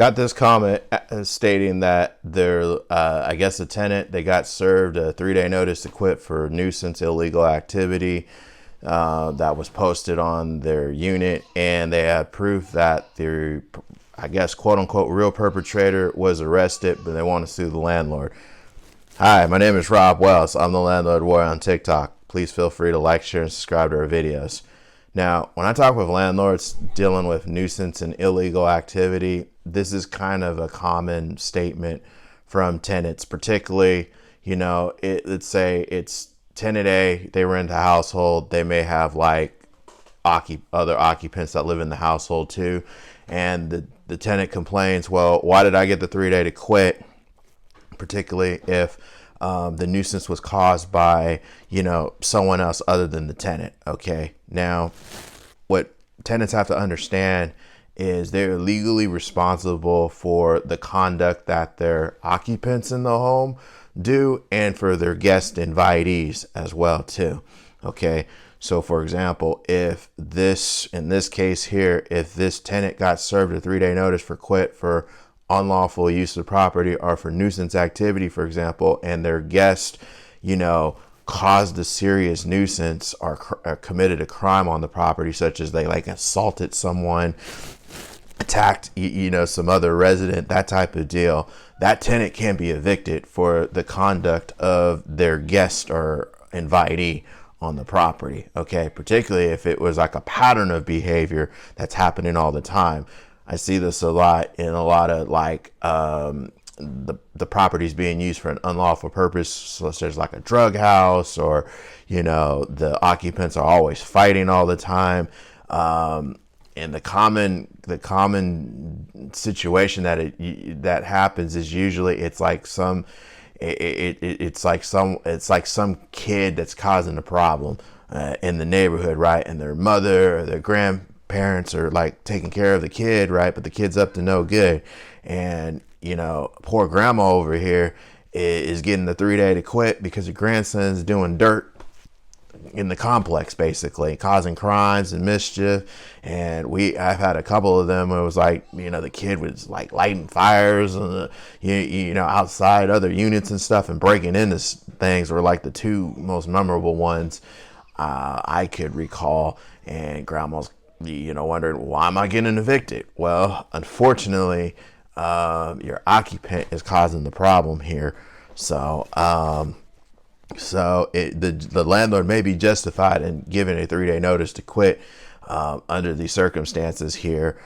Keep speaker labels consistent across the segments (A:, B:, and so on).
A: got this comment stating that I guess the tenant, they got served a 3-day notice to quit for nuisance illegal activity that was posted on their unit, and they had proof that their, I guess, quote unquote, real perpetrator was arrested, but they want to sue the landlord. Hi, my name is Rob Wells. I'm the Landlord Warrior on TikTok. Please feel free to like, share, and subscribe to our videos. Now, when I talk with landlords dealing with nuisance and illegal activity, this is kind of a common statement from tenants, particularly, let's say it's tenant A, they rent a household, they may have like other occupants that live in the household too, and the tenant complains, well, why did I get the 3-day to quit? Particularly if the nuisance was caused by, someone else other than the tenant. Okay. Now, what tenants have to understand is they're legally responsible for the conduct that their occupants in the home do and for their guest invitees as well too. Okay. So for example, in this case here, if this tenant got served a 3-day notice for quit for unlawful use of property or for nuisance activity, for example, and their guest, caused a serious nuisance or committed a crime on the property, such as they like assaulted someone, attacked, some other resident, that type of deal, that tenant can be evicted for the conduct of their guest or invitee on the property. Okay. Particularly if it was like a pattern of behavior that's happening all the time. I see this a lot in a lot of like the properties being used for an unlawful purpose, such as like a drug house, or the occupants are always fighting all the time. And the common situation that happens is usually it's like some kid that's causing a problem in the neighborhood, right? And their mother or their grandparents are like taking care of the kid, right? But the kid's up to no good, and poor grandma over here is getting the 3-day to quit because her grandson's doing dirt in the complex, basically causing crimes and mischief. And I've had a couple of them where it was like, the kid was like lighting fires and outside other units and stuff, and breaking into things were like the two most memorable ones I could recall. And grandma's wondering, why am I getting evicted? Well, unfortunately, your occupant is causing the problem here. So the landlord may be justified in giving a 3-day notice to quit under these circumstances here,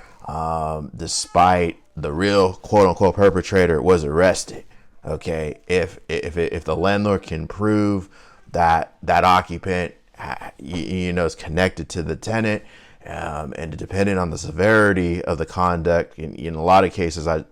A: despite the real quote unquote perpetrator was arrested. Okay, if the landlord can prove that occupant is connected to the tenant, and depending on the severity of the conduct, in a lot of cases, I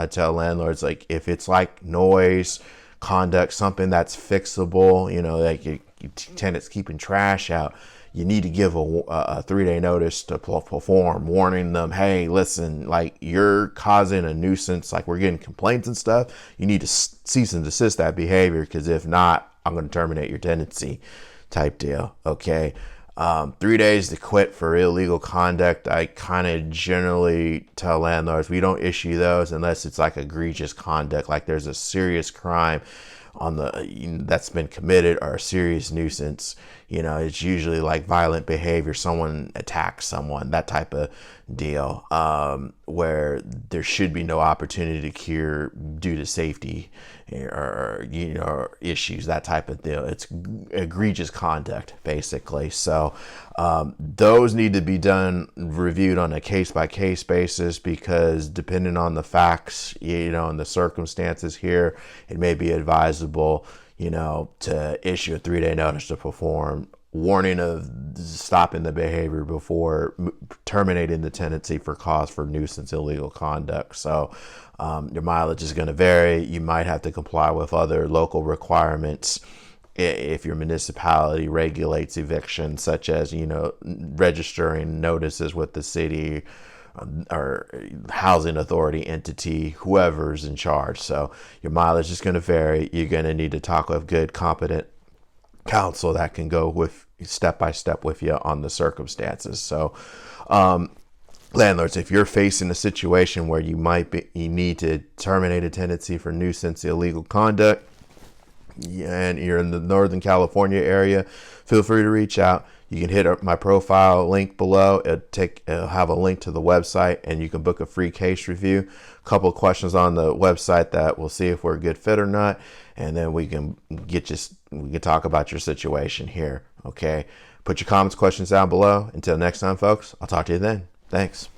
A: tell landlords, like, if it's like noise, conduct, something that's fixable, like your tenants keeping trash out, you need to give a 3-day notice to perform, warning them, hey, listen, like, you're causing a nuisance, like, we're getting complaints and stuff. You need to cease and desist that behavior, because if not, I'm going to terminate your tenancy, type deal. Okay. 3 days to quit for illegal conduct, I kind of generally tell landlords we don't issue those unless it's like egregious conduct, like there's a serious crime that's been committed, or a serious nuisance. It's usually like violent behavior, someone attacks someone, that type of deal, where there should be no opportunity to cure due to safety or issues, that type of deal. It's egregious conduct, basically. So those need to be reviewed on a case-by-case basis, because depending on the facts, and the circumstances here, it may be advisable to issue a 3-day notice to perform, warning of stopping the behavior before terminating the tenancy for cause for nuisance illegal conduct. So your mileage is going to vary. You might have to comply with other local requirements if your municipality regulates eviction, such as registering notices with the city or housing authority entity, whoever's in charge. So your mileage is going to vary. You're going to need to talk with good, competent counsel that can go with step by step with you on the circumstances. So landlords, if you're facing a situation where you need to terminate a tenancy for nuisance illegal conduct, and you're in the Northern California area, feel free to reach out. You can hit my profile link below. It'll have a link to the website, and you can book a free case review. A couple of questions on the website that we'll see if we're a good fit or not, and then we can talk about your situation here. Okay, put your comments, questions down below. Until next time, folks, I'll talk to you then. Thanks.